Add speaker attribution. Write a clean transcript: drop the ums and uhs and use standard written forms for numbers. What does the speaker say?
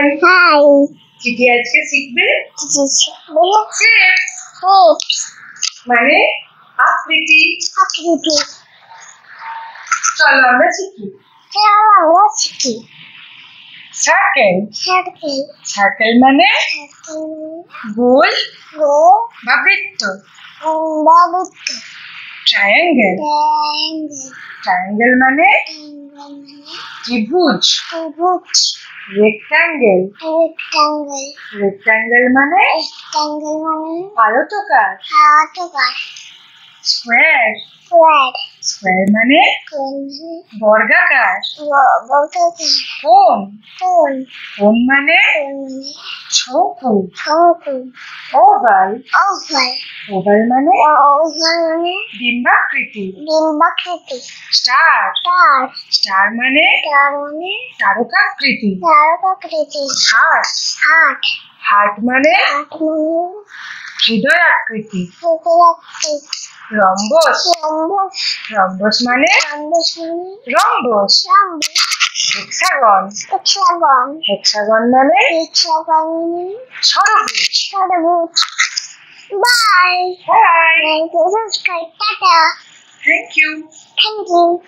Speaker 1: High
Speaker 2: high
Speaker 1: চিঠি আজকে শিখবে মানে আকৃতি। চলো আমরা শিখি। সার্কেল সার্কেল মানে গোল বা বৃত্ত। ট্রায়াঙ্গেল ট্রায়াঙ্গেল মানে ত্রিভুজ। রেক্টাঙ্গেল রেক্টাঙ্গেল মানে আয়তকার। স্কোয়ার স্কোয়ার মানে বর্গাকার। কোণ কোণ মানে চৌকো। ওভাল ওভাল মানে ডিম্বাকৃতি। স্টার স্টার মানে তারকাকৃতি। হার্ট হার্ট মানে হৃদয়াকৃতি। রম্বস রম্বস মানে রম্বস। হেক্সাগন হেক্সাগন মানে ষড়ভুজ।
Speaker 2: Bye.
Speaker 1: Bye.
Speaker 2: Subscribe. Tata.
Speaker 1: Thank you.
Speaker 2: Thank you.